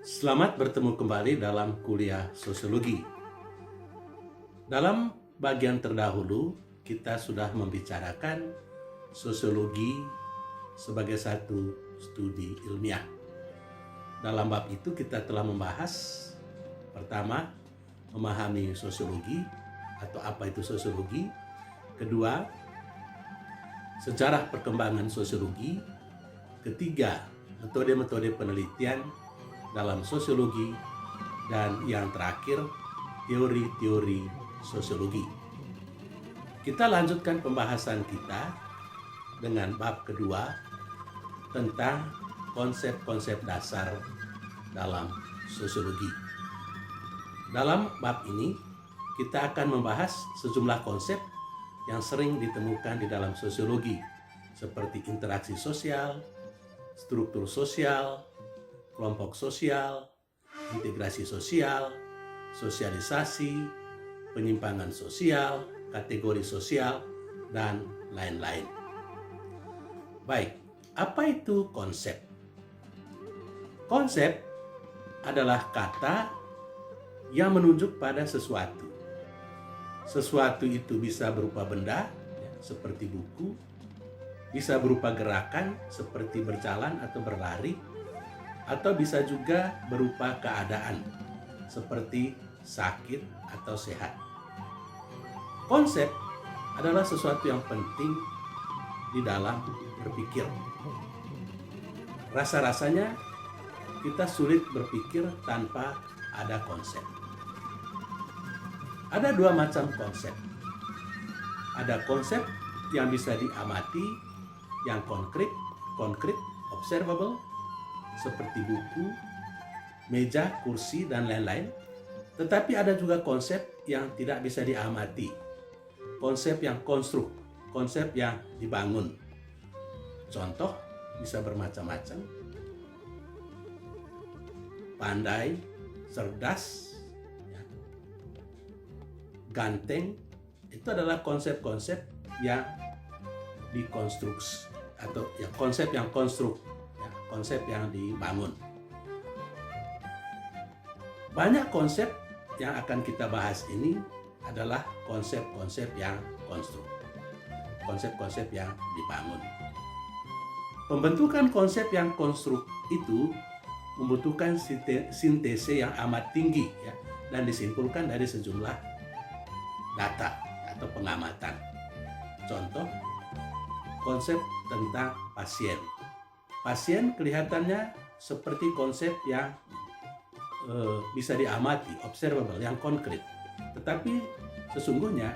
Selamat bertemu kembali dalam kuliah sosiologi. Dalam bagian terdahulu, kita sudah membicarakan sosiologi sebagai satu studi ilmiah. Dalam bab itu kita telah membahas, pertama, memahami sosiologi atau apa itu sosiologi. Kedua, sejarah perkembangan sosiologi. Ketiga, metode-metode penelitian dalam sosiologi, dan yang terakhir teori-teori sosiologi. Kita lanjutkan pembahasan kita dengan bab kedua tentang konsep-konsep dasar dalam sosiologi. Dalam bab ini kita akan membahas sejumlah konsep yang sering ditemukan di dalam sosiologi, seperti interaksi sosial, struktur sosial, kelompok sosial, integrasi sosial, sosialisasi, penyimpangan sosial, kategori sosial, dan lain-lain. Baik, apa itu konsep? Konsep adalah kata yang menunjuk pada sesuatu. Sesuatu itu bisa berupa benda, seperti buku, bisa berupa gerakan, seperti berjalan atau berlari, atau bisa juga berupa keadaan seperti sakit atau sehat. Konsep adalah sesuatu yang penting di dalam berpikir. Rasa-rasanya kita sulit berpikir tanpa ada konsep. Ada dua macam konsep. Ada konsep yang bisa diamati, yang konkret, observable, seperti buku, meja, kursi, dan lain-lain. Tetapi ada juga konsep yang tidak bisa diamati, konsep yang konstruk, konsep yang dibangun. Contoh bisa bermacam-macam. Pandai, cerdas, ganteng, itu adalah konsep-konsep yang dikonstruksi atau ya konsep yang konstruk, konsep yang dibangun. Banyak konsep yang akan kita bahas ini adalah konsep-konsep yang konstruk, konsep-konsep yang dibangun. Pembentukan konsep yang konstruk itu membutuhkan sintese yang amat tinggi, dan disimpulkan dari sejumlah data atau pengamatan. Contoh, konsep tentang pasien. Pasien kelihatannya seperti konsep yang bisa diamati, observable, yang konkret. Tetapi sesungguhnya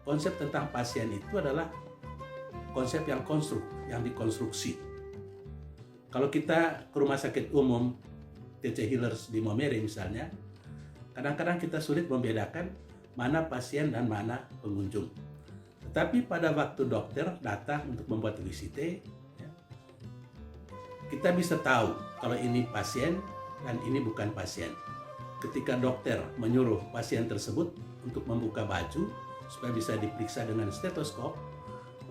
konsep tentang pasien itu adalah konsep yang konstruk, yang dikonstruksi. Kalau kita ke rumah sakit umum T.C. Hillers di Momere misalnya, kadang-kadang kita sulit membedakan mana pasien dan mana pengunjung. Tetapi pada waktu dokter datang untuk membuat visite, kita bisa tahu kalau ini pasien dan ini bukan pasien. Ketika dokter menyuruh pasien tersebut untuk membuka baju supaya bisa diperiksa dengan stetoskop,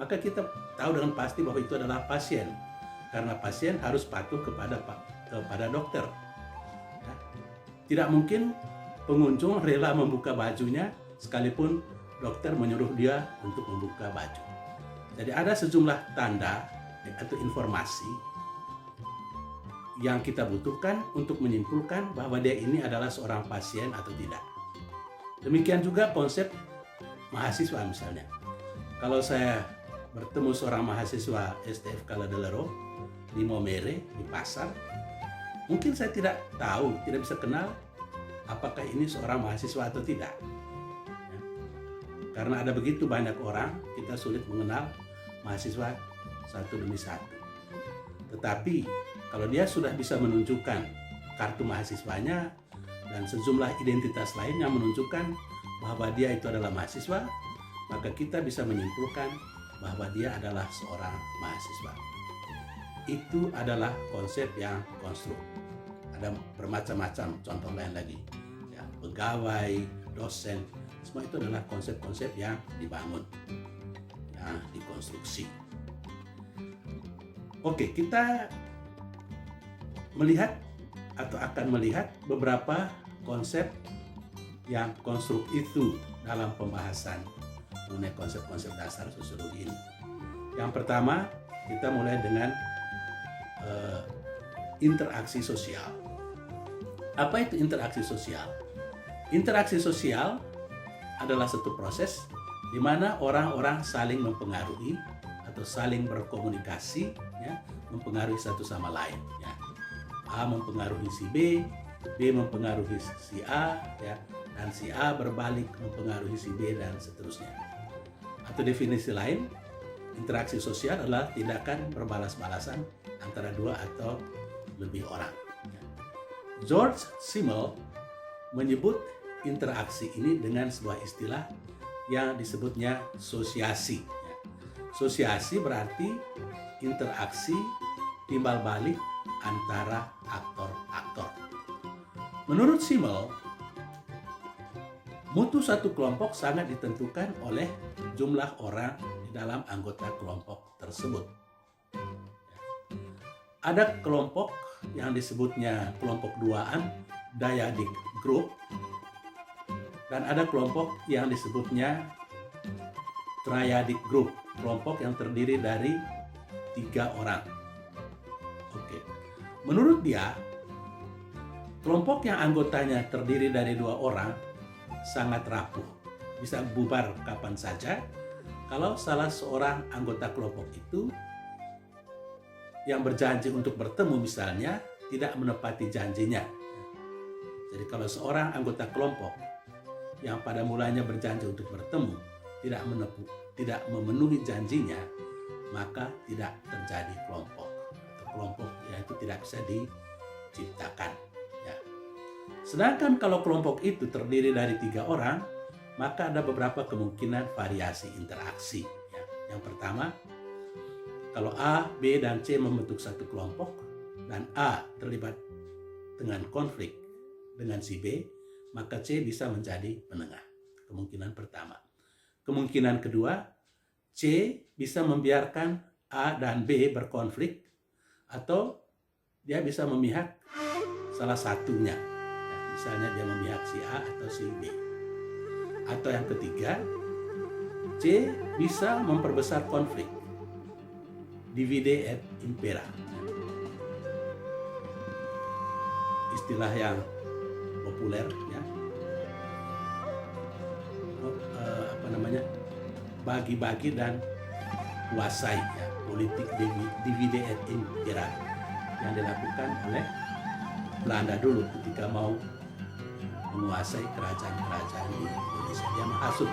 maka kita tahu dengan pasti bahwa itu adalah pasien, karena pasien harus patuh kepada dokter. Tidak mungkin pengunjung rela membuka bajunya sekalipun dokter menyuruh dia untuk membuka baju. Jadi ada sejumlah tanda atau informasi yang kita butuhkan untuk menyimpulkan bahwa dia ini adalah seorang pasien atau tidak. Demikian juga konsep mahasiswa misalnya. Kalau saya bertemu seorang mahasiswa STF Caladelero di Momere, di pasar, mungkin saya tidak tahu, tidak bisa kenal apakah ini seorang mahasiswa atau tidak. Karena ada begitu banyak orang, kita sulit mengenal mahasiswa satu demi satu. Tetapi kalau dia sudah bisa menunjukkan kartu mahasiswanya dan sejumlah identitas lain yang menunjukkan bahwa dia itu adalah mahasiswa, maka kita bisa menyimpulkan bahwa dia adalah seorang mahasiswa. Itu adalah konsep yang konstruk. Ada bermacam-macam contoh lain lagi. Pegawai, dosen, semua itu adalah konsep-konsep yang dibangun, yang dikonstruksi. Oke, kita melihat atau akan melihat beberapa konsep yang konstruk itu dalam pembahasan mengenai konsep-konsep dasar sosiologi ini. Yang pertama, kita mulai dengan interaksi sosial. Apa itu interaksi sosial? Interaksi sosial adalah satu proses di mana orang-orang saling mempengaruhi atau saling berkomunikasi, ya, mempengaruhi satu sama lain. Ya. A mempengaruhi si B, B mempengaruhi si A, ya, dan si A berbalik mempengaruhi si B dan seterusnya. Atau definisi lain, interaksi sosial adalah tindakan berbalas-balasan antara dua atau lebih orang. George Simmel menyebut interaksi ini dengan sebuah istilah yang disebutnya sosiasi. Sosiasi berarti interaksi timbal balik antara aktor-aktor. Menurut Simmel, mutu satu kelompok sangat ditentukan oleh jumlah orang di dalam anggota kelompok tersebut. Ada kelompok yang disebutnya kelompok duaan, dyadic group, dan ada kelompok yang disebutnya triadic group, kelompok yang terdiri dari 3 orang. Oke. Menurut dia, kelompok yang anggotanya terdiri dari 2 orang sangat rapuh, bisa bubar kapan saja kalau salah seorang anggota kelompok itu yang berjanji untuk bertemu misalnya tidak menepati janjinya. Jadi kalau seorang anggota kelompok yang pada mulanya berjanji untuk bertemu tidak memenuhi janjinya, maka tidak terjadi kelompok atau kelompok yang itu tidak bisa diciptakan. Ya. Sedangkan kalau kelompok itu terdiri dari 3 orang, maka ada beberapa kemungkinan variasi interaksi. Ya. Yang pertama, kalau A, B, dan C membentuk satu kelompok dan A terlibat dengan konflik dengan si B, maka C bisa menjadi penengah. Kemungkinan pertama. Kemungkinan kedua, C bisa membiarkan A dan B berkonflik atau dia bisa memihak salah satunya. Ya, misalnya dia memihak si A atau si B. Atau yang ketiga, C bisa memperbesar konflik. Divide et impera. Istilah yang populer, ya. Bagi-bagi dan kuasai, ya. Politik divide et impera yang dilakukan oleh Belanda dulu ketika mau menguasai kerajaan-kerajaan di Indonesia. Dia menghasut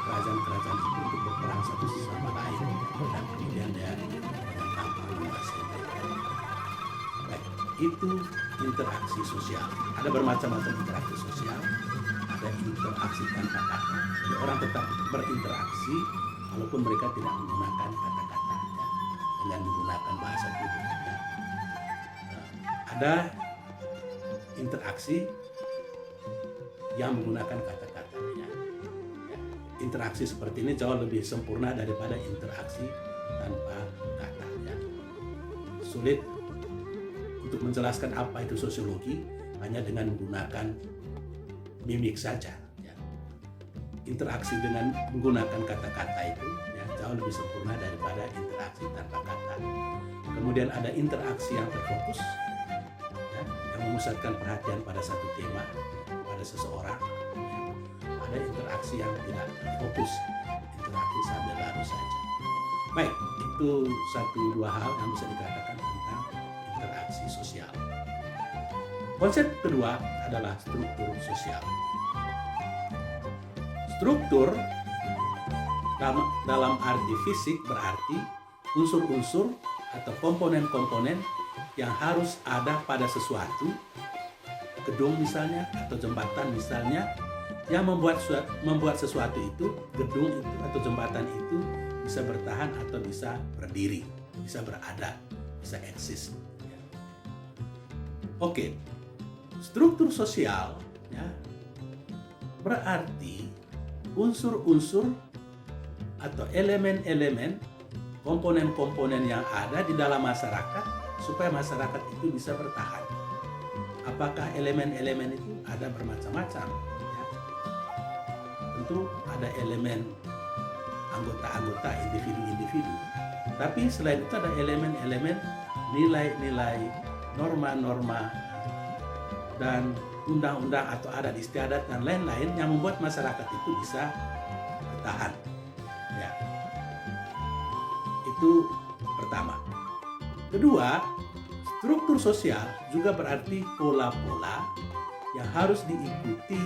kerajaan-kerajaan itu untuk berperang satu sama lain dan kemudian dia menguasai mereka. Baik, itu interaksi sosial. Ada bermacam-macam interaksi sosial. Ada interaksi tanpa kata. Jadi orang tetap berinteraksi walaupun mereka tidak menggunakan kata-kata, ya, dengan menggunakan bahasa tubuh. Ya. Ada interaksi yang menggunakan kata-kata. Ya. Interaksi seperti ini jauh lebih sempurna daripada interaksi tanpa kata. Ya. Sulit untuk menjelaskan apa itu sosiologi hanya dengan menggunakan mimik saja. Ya. Interaksi dengan menggunakan kata-kata itu, ya, jauh lebih sempurna daripada interaksi tanpa kata. Kemudian ada interaksi yang terfokus, ya, yang memusatkan perhatian pada satu tema, pada seseorang. Ya. Ada interaksi yang tidak fokus, interaksi sambil lalu saja. Baik, itu 1-2 hal yang bisa dikatakan tentang interaksi sosial. Konsep kedua adalah struktur sosial. Struktur dalam arti fisik berarti unsur-unsur atau komponen-komponen yang harus ada pada sesuatu, gedung misalnya atau jembatan misalnya, yang membuat sesuatu itu, gedung itu atau jembatan itu bisa bertahan atau bisa berdiri, bisa berada, bisa eksis. Oke, struktur sosial, ya, berarti unsur-unsur atau elemen-elemen, komponen-komponen yang ada di dalam masyarakat supaya masyarakat itu bisa bertahan. apakah elemen-elemen itu ada bermacam-macam, ya. Tentu ada elemen anggota-anggota, individu-individu, tapi selain itu ada elemen-elemen nilai-nilai, norma-norma, dan undang-undang atau adat istiadat dan lain-lain yang membuat masyarakat itu bisa bertahan, ya. Itu pertama. Kedua, struktur sosial juga berarti pola-pola yang harus diikuti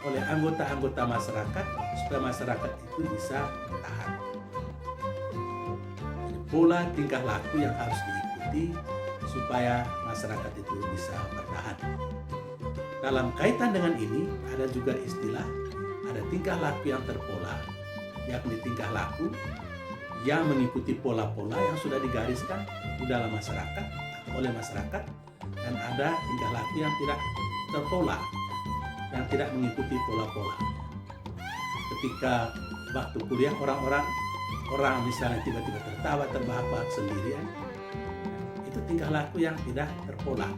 oleh anggota-anggota masyarakat supaya masyarakat itu bisa bertahan. Jadi, pola tingkah laku yang harus diikuti supaya masyarakat itu bisa bertahan. Dalam kaitan dengan ini ada juga istilah, ada tingkah laku yang terpola, yakni tingkah laku yang mengikuti pola-pola yang sudah digariskan di dalam masyarakat atau oleh masyarakat, dan ada tingkah laku yang tidak terpola dan tidak mengikuti pola-pola. Ketika waktu kuliah orang misalnya tiba-tiba tertawa terbahak-bahak sendirian, itu tingkah laku yang tidak terpola.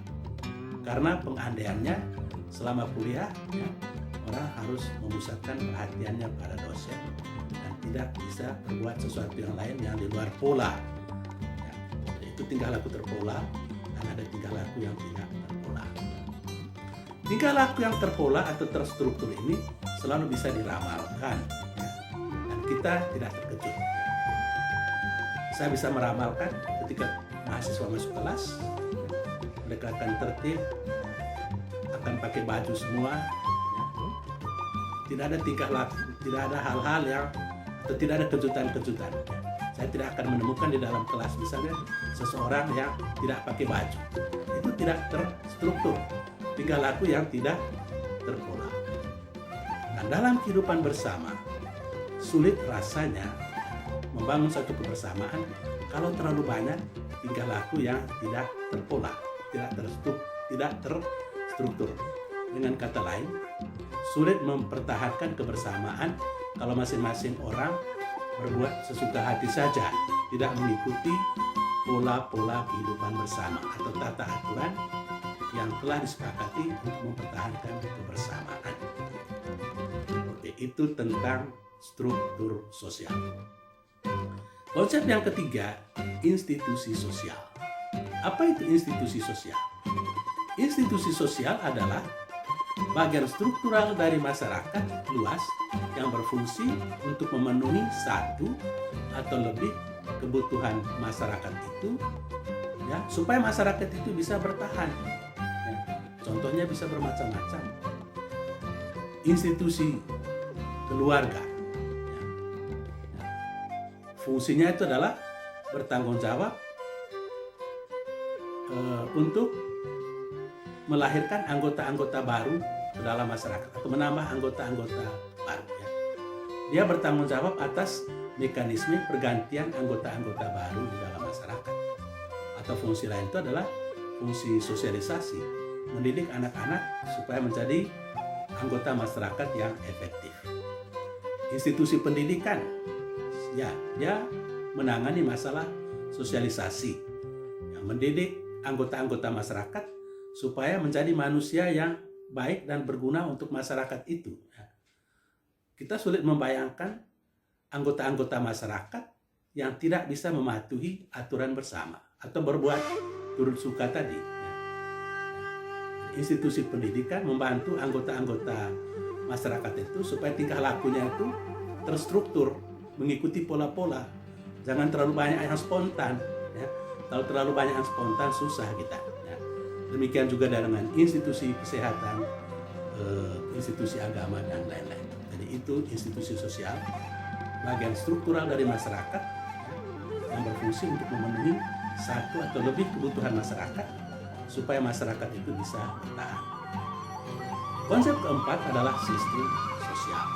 Karena pengandaiannya selama kuliah, ya, orang harus memusatkan perhatiannya pada dosen dan tidak bisa berbuat sesuatu yang lain yang di luar pola. Ya, itu tingkah laku terpola, dan ada tingkah laku yang tidak terpola. Tingkah laku yang terpola atau terstruktur ini selalu bisa diramalkan, ya, dan kita tidak terkejut. Ya. Saya bisa meramalkan ketika mahasiswa masuk kelas, mereka akan tertib, akan pakai baju semua, ya. Tidak ada tingkah laku, tidak ada hal-hal yang, atau tidak ada kejutan-kejutan, ya. Saya tidak akan menemukan di dalam kelas misalnya seseorang yang tidak pakai baju. Itu tidak terstruktur, tingkah laku yang tidak terpola. Dan dalam kehidupan bersama, sulit rasanya membangun satu kebersamaan kalau terlalu banyak tingkah laku yang tidak terpola, tidak terstruktur. Dengan kata lain, sulit mempertahankan kebersamaan kalau masing-masing orang berbuat sesuka hati saja, tidak mengikuti pola-pola kehidupan bersama atau tata aturan yang telah disepakati untuk mempertahankan kebersamaan. Oke, itu tentang struktur sosial. Konsep yang ketiga, institusi sosial. Apa itu institusi sosial? Institusi sosial adalah bagian struktural dari masyarakat luas yang berfungsi untuk memenuhi satu atau lebih kebutuhan masyarakat itu, ya, supaya masyarakat itu bisa bertahan. Ya, contohnya bisa bermacam-macam. Institusi keluarga, ya, fungsinya itu adalah bertanggung jawab untuk melahirkan anggota-anggota baru ke dalam masyarakat atau menambah anggota-anggota baru, ya. Dia bertanggung jawab atas mekanisme pergantian anggota-anggota baru di dalam masyarakat. Atau fungsi lain itu adalah fungsi sosialisasi, mendidik anak-anak supaya menjadi anggota masyarakat yang efektif. Institusi pendidikan, ya, dia menangani masalah sosialisasi, yang mendidik anggota-anggota masyarakat supaya menjadi manusia yang baik dan berguna untuk masyarakat itu. Kita sulit membayangkan anggota-anggota masyarakat yang tidak bisa mematuhi aturan bersama atau berbuat turut suka tadi. Institusi pendidikan membantu anggota-anggota masyarakat itu supaya tingkah lakunya itu terstruktur, mengikuti pola-pola. Jangan terlalu banyak yang spontan, ya. Kalau terlalu banyak yang spontan susah kita, ya. Demikian juga dengan institusi kesehatan, institusi agama dan lain-lain. Jadi itu institusi sosial, bagian struktural dari masyarakat, ya, yang berfungsi untuk memenuhi satu atau lebih kebutuhan masyarakat supaya masyarakat itu bisa bertahan. Konsep keempat adalah sistem sosial.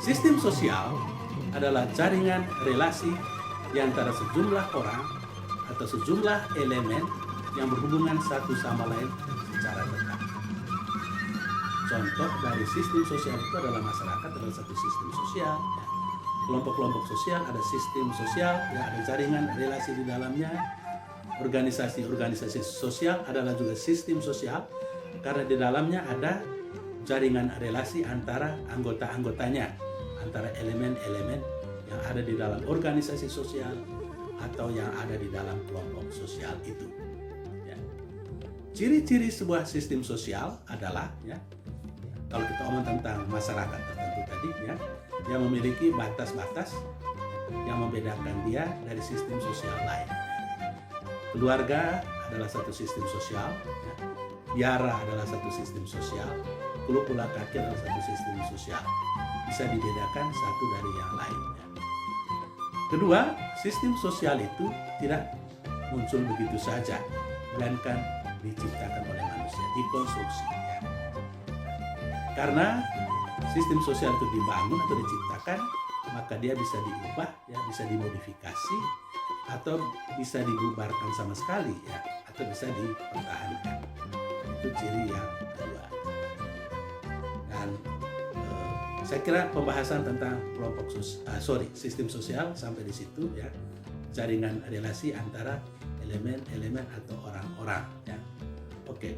Sistem sosial adalah jaringan relasi di antara sejumlah orang atau sejumlah elemen yang berhubungan satu sama lain secara dekat. Contoh dari sistem sosial itu adalah masyarakat adalah satu sistem sosial, ya. Kelompok-kelompok sosial ada sistem sosial, ya, ada jaringan relasi di dalamnya. organisasi sosial adalah juga sistem sosial karena di dalamnya ada jaringan relasi antara anggota-anggotanya, antara elemen-elemen yang ada di dalam organisasi sosial atau yang ada di dalam kelompok sosial itu. Ya. Ciri-ciri sebuah sistem sosial adalah, ya, kalau kita omong tentang masyarakat tertentu tadi, ya, dia memiliki batas-batas yang membedakan dia dari sistem sosial lain. Keluarga adalah satu sistem sosial, ya. Biara adalah satu sistem sosial, klub bola kaki adalah satu sistem sosial. Bisa dibedakan satu dari yang lainnya. Kedua, sistem sosial itu tidak muncul begitu saja, melainkan diciptakan oleh manusia, dikonstruksi. Ya. Karena sistem sosial itu dibangun atau diciptakan, maka dia bisa diubah, ya, bisa dimodifikasi, atau bisa dibubarkan sama sekali, ya, atau bisa dipertahankan. Itu ciri yang kedua. Dan saya kira pembahasan tentang sistem sosial sampai di situ, ya, jaringan relasi antara elemen-elemen atau orang-orang, ya. Oke.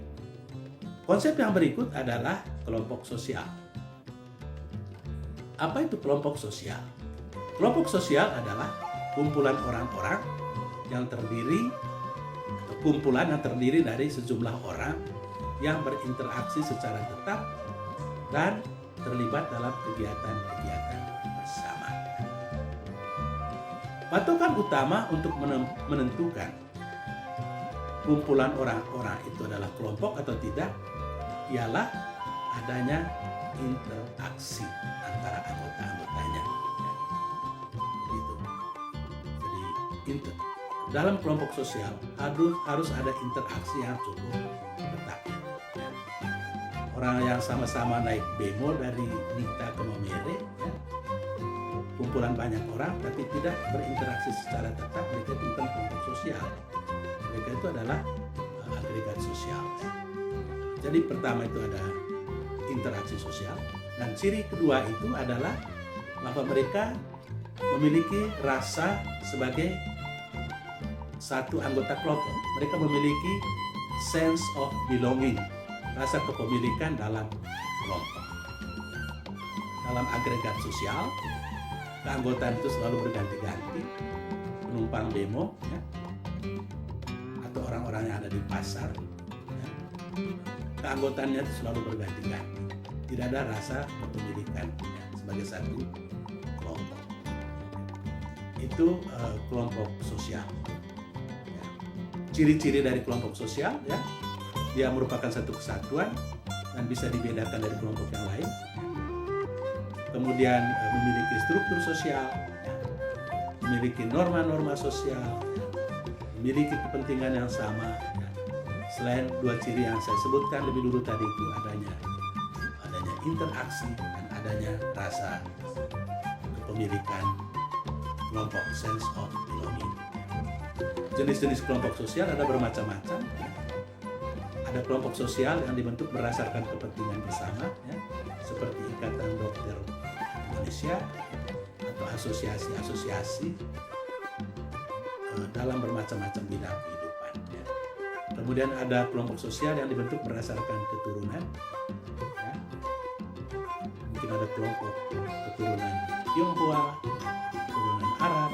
Konsep yang berikut adalah kelompok sosial. Apa itu kelompok sosial? Kelompok sosial adalah kumpulan orang-orang yang terdiri dari sejumlah orang yang berinteraksi secara tetap dan terlibat dalam kegiatan-kegiatan bersama. Patokan utama untuk menentukan kumpulan orang-orang itu adalah kelompok atau tidak ialah adanya interaksi antara anggota-anggotanya. Begitu. Dalam kelompok sosial harus ada interaksi yang cukup ketat. Orang yang sama-sama naik bemo dari Nita ke Momere, ya, kumpulan banyak orang tapi tidak berinteraksi secara tetap, mereka itu bukan kelompok sosial. Mereka itu adalah agregat sosial. Jadi pertama itu ada interaksi sosial, dan ciri kedua itu adalah bahwa mereka memiliki rasa sebagai satu anggota kelompok. Mereka memiliki sense of belonging, rasa kepemilikan dalam kelompok. Dalam agregat sosial, keanggotaan itu selalu berganti-ganti. Penumpang bemo, ya, atau orang-orang yang ada di pasar, ya, keanggotaannya itu selalu berganti-ganti. Tidak ada rasa kepemilikan, ya, sebagai satu kelompok. Itu kelompok sosial. Ya. Ciri-ciri dari kelompok sosial, ya, dia merupakan satu kesatuan dan bisa dibedakan dari kelompok yang lain. Kemudian memiliki struktur sosial, ya, memiliki norma-norma sosial, ya, memiliki kepentingan yang sama. Ya. Selain dua ciri yang saya sebutkan lebih dulu tadi itu adanya interaksi dan adanya rasa kepemilikan kelompok, sense of belonging. Jenis-jenis kelompok sosial ada bermacam-macam. Ada kelompok sosial yang dibentuk berdasarkan kepentingan bersama, ya, seperti Ikatan Dokter Indonesia atau asosiasi-asosiasi dalam bermacam-macam bidang kehidupan. Ya. Kemudian ada kelompok sosial yang dibentuk berdasarkan keturunan. Ya. Mungkin ada kelompok keturunan Tionghoa, keturunan Arab,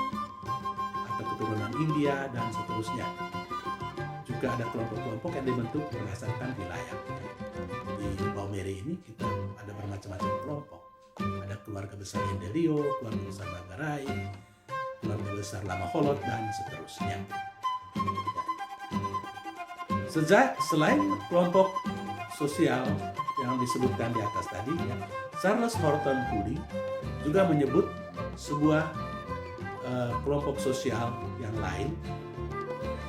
atau keturunan India, dan seterusnya. Juga ada kelompok-kelompok yang dibentuk berdasarkan wilayah. Di Maumere ini kita ada bermacam-macam kelompok. Ada keluarga besar Endelio, keluarga besar Manggarai, keluarga besar Lamaholot, dan seterusnya. Selain kelompok sosial yang disebutkan di atas tadi, ya, Charles Horton Cooley juga menyebut sebuah kelompok sosial yang lain,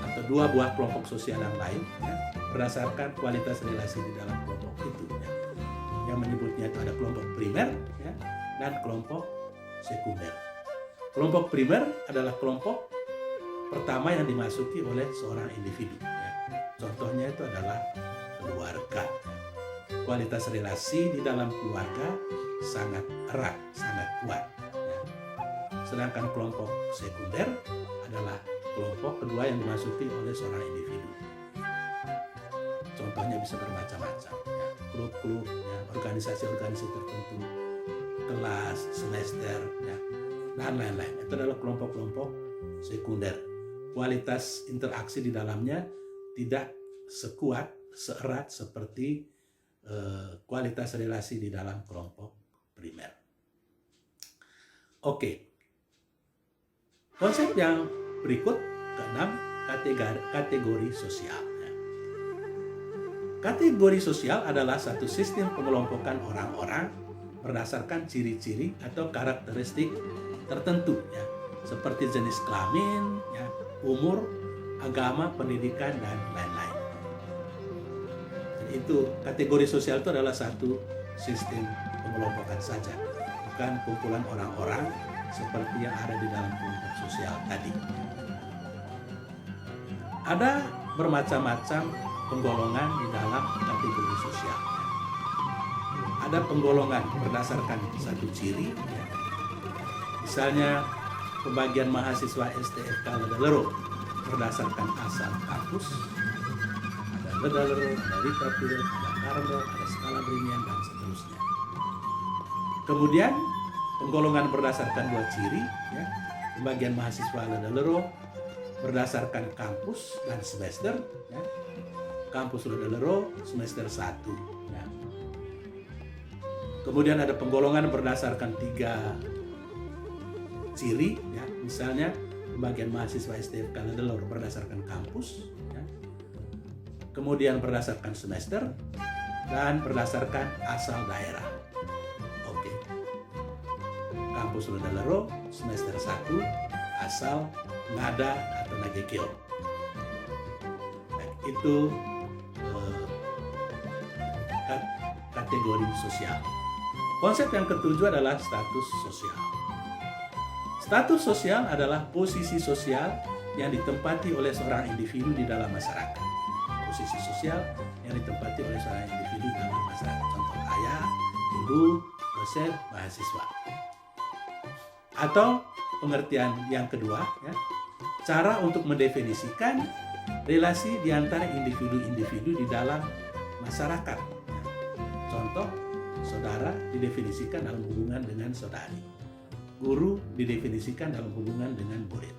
atau dua buah kelompok sosial yang lain, ya, berdasarkan kualitas relasi di dalam kelompok itu. Ya. Yang menyebutnya itu ada kelompok primer, ya, dan kelompok sekunder. Kelompok primer adalah kelompok pertama yang dimasuki oleh seorang individu. Ya. Contohnya itu adalah keluarga. Kualitas relasi di dalam keluarga sangat erat, sangat kuat. Ya. Sedangkan kelompok sekunder adalah kelompok kedua yang dimasuki oleh seorang individu. Contohnya bisa bermacam-macam, ya, klub-klub, ya, organisasi-organisasi tertentu, kelas, semester, ya, dan lain-lain. Itu adalah kelompok-kelompok sekunder. Kualitas interaksi di dalamnya tidak sekuat, seerat seperti kualitas relasi di dalam kelompok primer. Oke. Konsep yang berikut keenam, kategori sosial. Kategori sosial adalah satu sistem pengelompokan orang-orang berdasarkan ciri-ciri atau karakteristik tertentu, ya, seperti jenis kelamin, ya, umur, agama, pendidikan, dan lain-lain. Itu kategori sosial itu adalah satu sistem pengelompokan saja, bukan kumpulan orang-orang seperti yang ada di dalam kelompok sosial tadi. Ada bermacam-macam penggolongan di dalam kategori sosial. Ada penggolongan berdasarkan satu ciri, ya. Misalnya pembagian mahasiswa STFK Ledalero berdasarkan asal kampus. Ada Ledalero, ada Ritatil, ada Karmel, ada skala Brinian, dan seterusnya. Kemudian penggolongan berdasarkan dua ciri, ya. Pembagian mahasiswa Ledalero berdasarkan kampus dan semester, ya. Kampus Ledalero semester 1, ya. Kemudian ada penggolongan berdasarkan tiga ciri, ya. Misalnya pembagian mahasiswa STFK Ledalero berdasarkan kampus, ya. Kemudian berdasarkan semester dan berdasarkan asal daerah. Oke. Kampus Ledalero semester 1 asal Ngada atau Nagekeo. Baik, itu kategori sosial. Konsep yang ketujuh adalah status sosial. Status sosial adalah posisi sosial yang ditempati oleh seorang individu di dalam masyarakat. Posisi sosial yang ditempati oleh seorang individu di dalam masyarakat. Contoh ayah, ibu, dosen, mahasiswa. Atau pengertian yang kedua, ya, cara untuk mendefinisikan relasi di antara individu-individu di dalam masyarakat. Ya. Contoh, saudara didefinisikan dalam hubungan dengan saudari. Guru didefinisikan dalam hubungan dengan murid.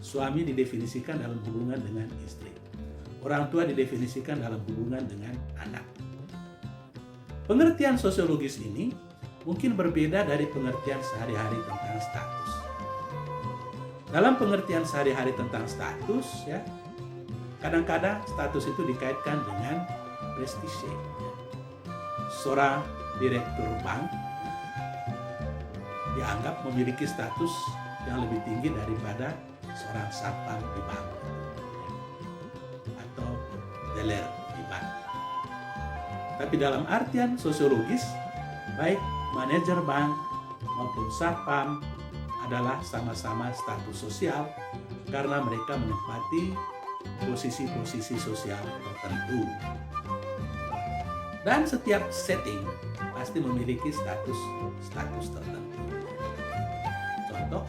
Suami didefinisikan dalam hubungan dengan istri. Orang tua didefinisikan dalam hubungan dengan anak. Pengertian sosiologis ini mungkin berbeda dari pengertian sehari-hari tentang status. Dalam pengertian sehari-hari tentang status, ya, kadang-kadang status itu dikaitkan dengan prestise. Ya. Seorang direktur bank dianggap memiliki status yang lebih tinggi daripada seorang satpam di bank atau teller di bank. Tapi dalam artian sosiologis, baik manajer bank maupun satpam adalah sama-sama status sosial karena mereka menempati posisi-posisi sosial tertentu. Dan setiap setting pasti memiliki status tertentu. Contoh,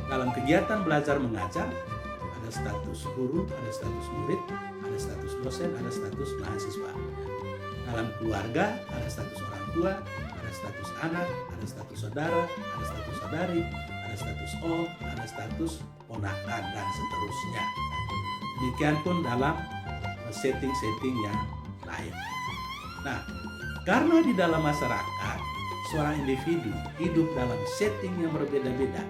dalam kegiatan belajar mengajar ada status guru, ada status murid, ada status dosen, ada status mahasiswa. Dalam keluarga ada status orang tua, ada status anak, ada status saudara, ada status saudari, ada status om, ada status ponakan, dan seterusnya. Demikian pun dalam setting-setting yang lain. Nah, karena di dalam masyarakat seorang individu hidup dalam setting yang berbeda-beda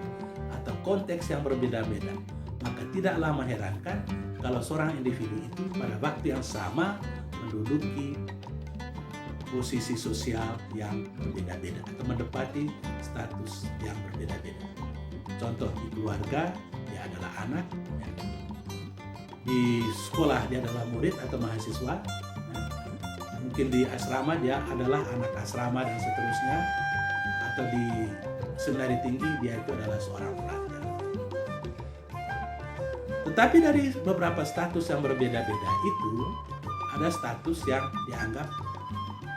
atau konteks yang berbeda-beda, maka tidaklah mengherankan kalau seorang individu itu pada waktu yang sama menduduki posisi sosial yang berbeda-beda atau menempati status yang berbeda-beda. Contoh, di keluarga dia adalah anak, ya. Di sekolah dia adalah murid atau mahasiswa, ya. Mungkin di asrama dia adalah anak asrama dan seterusnya, atau di seminari tinggi dia itu adalah seorang pelajar. Tetapi dari beberapa status yang berbeda-beda itu ada status yang dianggap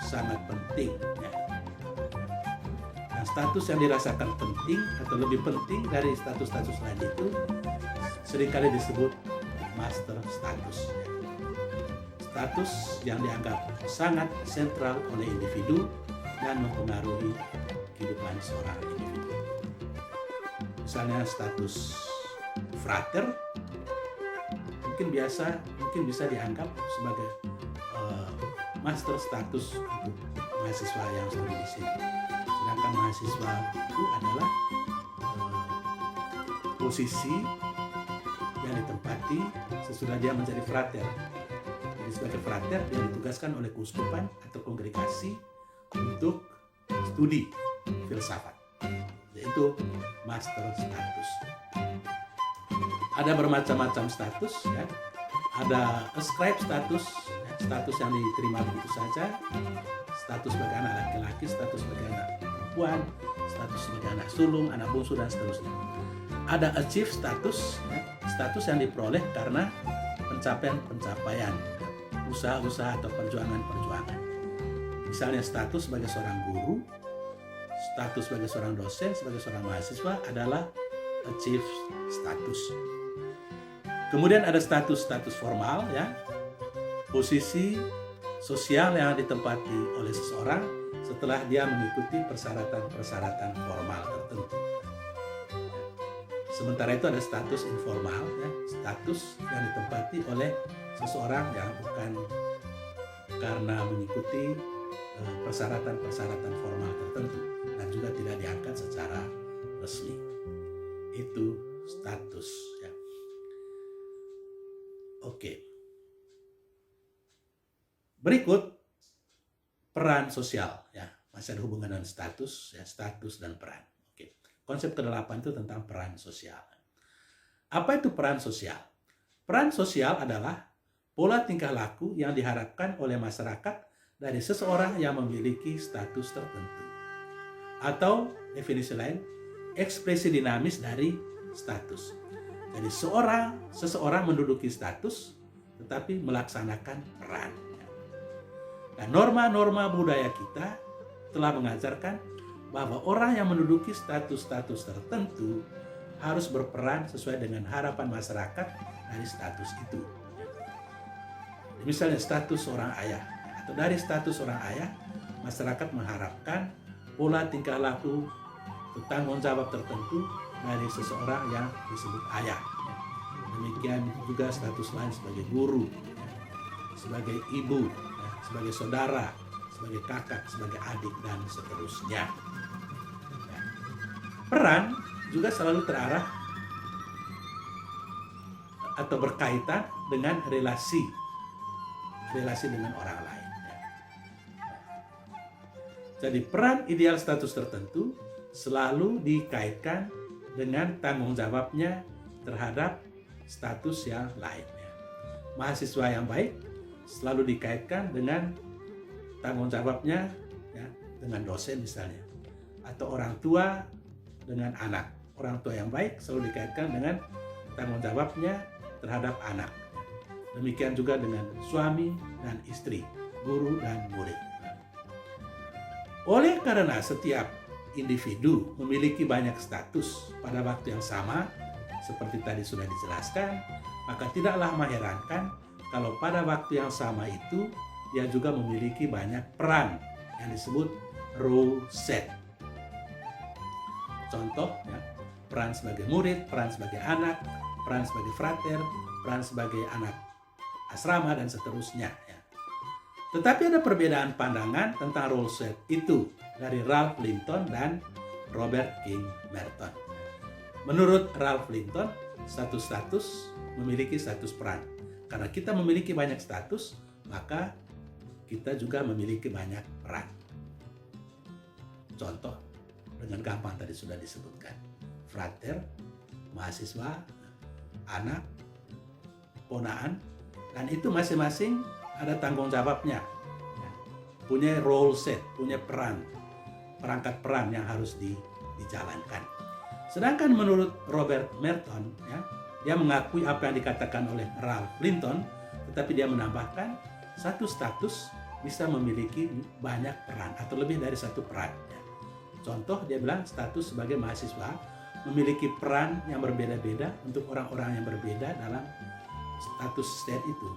sangat penting, ya. Dan status yang dirasakan penting atau lebih penting dari status-status lain itu seringkali disebut master status. Status yang dianggap sangat sentral oleh individu dan mempengaruhi kehidupan seorang individu. Misalnya status frater mungkin bisa dianggap sebagai master status untuk mahasiswa yang studi di sini. Sedangkan mahasiswa itu adalah posisi yang ditempati sesudah dia menjadi frater. Jadi sebagai frater dia ditugaskan oleh keuskupan atau kongregasi untuk studi filsafat, yaitu master status. Ada bermacam-macam status, ya. Ada ascribe status, ya, status yang diterima begitu saja, status sebagai anak laki-laki, status sebagai anak perempuan, status sebagai anak sulung, anak bungsu, dan seterusnya. Ada achieve status, ya, status yang diperoleh karena pencapaian-pencapaian, usaha-usaha atau perjuangan-perjuangan. Misalnya status sebagai seorang guru, status sebagai seorang dosen, sebagai seorang mahasiswa adalah achieve status. Kemudian ada status-status formal, ya, posisi sosial yang ditempati oleh seseorang setelah dia mengikuti persyaratan-persyaratan formal tertentu. Sementara itu ada status informal, ya, status yang ditempati oleh seseorang yang bukan karena mengikuti persyaratan-persyaratan formal tertentu dan juga tidak diangkat secara resmi. Itu status, ya. Oke. Berikut peran sosial, ya. Masih ada hubungan dengan status, ya, status dan peran. Oke. Konsep ke-8 itu tentang peran sosial. Apa itu peran sosial? Peran sosial adalah pola tingkah laku yang diharapkan oleh masyarakat dari seseorang yang memiliki status tertentu. Atau definisi lain, ekspresi dinamis dari status. Jadi seseorang menduduki status tetapi melaksanakan peran. Dan norma-norma budaya kita telah mengajarkan bahwa orang yang menduduki status-status tertentu harus berperan sesuai dengan harapan masyarakat dari status itu. Misalnya status seorang ayah, atau dari status seorang ayah, masyarakat mengharapkan pola tingkah laku tanggung jawab tertentu dari seseorang yang disebut ayah. Demikian juga status lain sebagai guru, sebagai ibu, sebagai saudara, sebagai kakak, sebagai adik, dan seterusnya. Peran juga selalu terarah atau berkaitan dengan relasi dengan orang lain. Jadi peran ideal status tertentu selalu dikaitkan dengan tanggung jawabnya terhadap status yang lainnya. Mahasiswa yang baik selalu dikaitkan dengan tanggung jawabnya, ya, dengan dosen misalnya, atau orang tua dengan anak. Orang tua yang baik selalu dikaitkan dengan tanggung jawabnya terhadap anak. Demikian juga dengan suami dan istri, guru dan murid. Oleh karena setiap individu memiliki banyak status pada waktu yang sama, seperti tadi sudah dijelaskan, maka tidaklah mengherankan kalau pada waktu yang sama itu dia juga memiliki banyak peran yang disebut role set. Contoh, ya, peran sebagai murid, peran sebagai anak, peran sebagai frater, peran sebagai anak asrama, dan seterusnya. Ya. Tetapi ada perbedaan pandangan tentang role set itu dari Ralph Linton dan Robert King Merton. Menurut Ralph Linton, status-status memiliki status peran. Karena kita memiliki banyak status, maka kita juga memiliki banyak peran. Contoh, dengan gampang tadi sudah disebutkan. Frater, mahasiswa, anak, ponaan, dan itu masing-masing ada tanggung jawabnya. Punya role set, punya peran, perangkat peran yang harus dijalankan. Sedangkan menurut Robert Merton, ya, dia mengakui apa yang dikatakan oleh Ralph Linton, tetapi dia menambahkan satu status bisa memiliki banyak peran atau lebih dari satu peran. Ya. Contoh, dia bilang status sebagai mahasiswa memiliki peran yang berbeda-beda untuk orang-orang yang berbeda dalam status state itu.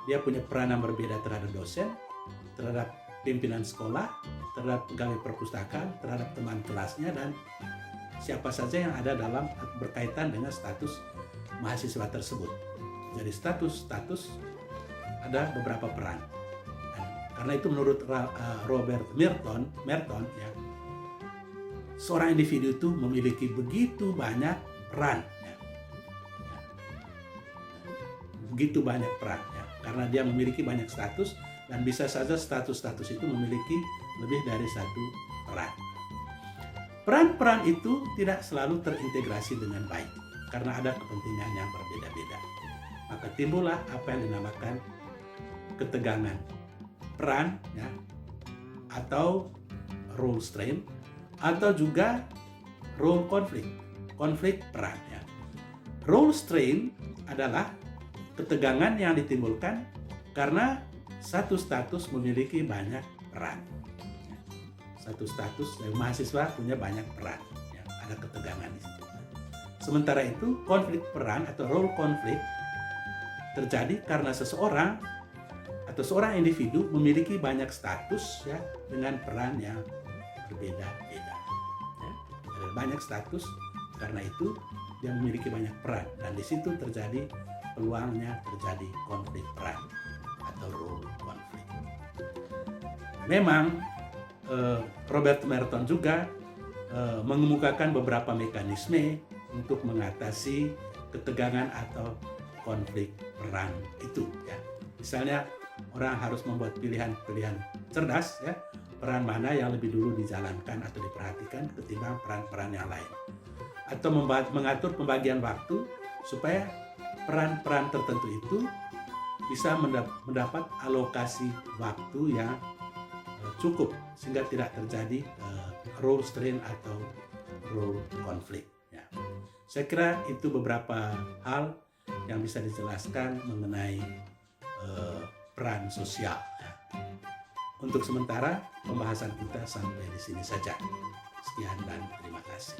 Dia punya peran yang berbeda terhadap dosen, terhadap pimpinan sekolah, terhadap pegawai perpustakaan, terhadap teman kelasnya, dan siapa saja yang ada dalam berkaitan dengan status mahasiswa tersebut. Jadi status ada beberapa peran. Dan karena itu menurut Robert Merton ya, seorang individu itu memiliki begitu banyak peran. Begitu banyak peran ya, karena dia memiliki banyak status, dan bisa saja status-status itu memiliki lebih dari satu peran. Peran-peran itu tidak selalu terintegrasi dengan baik karena ada kepentingan yang berbeda-beda. Maka timbullah apa yang dinamakan ketegangan peran ya, atau role strain, atau juga role conflict, konflik peran ya. Role strain adalah ketegangan yang ditimbulkan karena satu status memiliki banyak peran. Satu status mahasiswa punya banyak peran, ya, ada ketegangan di situ. Sementara itu konflik peran atau role conflict terjadi karena seseorang atau seorang individu memiliki banyak status ya, dengan peran yang berbeda-beda. Ya. Ada banyak status, karena itu dia memiliki banyak peran, dan di situ terjadi peluangnya terjadi konflik peran atau role conflict. Memang Robert Merton juga mengemukakan beberapa mekanisme untuk mengatasi ketegangan atau konflik peran itu ya. Misalnya orang harus membuat pilihan-pilihan cerdas ya, peran mana yang lebih dulu dijalankan atau diperhatikan ketimbang peran-peran yang lain, atau mengatur pembagian waktu supaya peran-peran tertentu itu bisa mendapat alokasi waktu yang cukup sehingga tidak terjadi role strain atau role conflict ya. Saya kira itu beberapa hal yang bisa dijelaskan mengenai peran sosial ya. Untuk sementara pembahasan kita sampai di sini saja. Sekian dan terima kasih.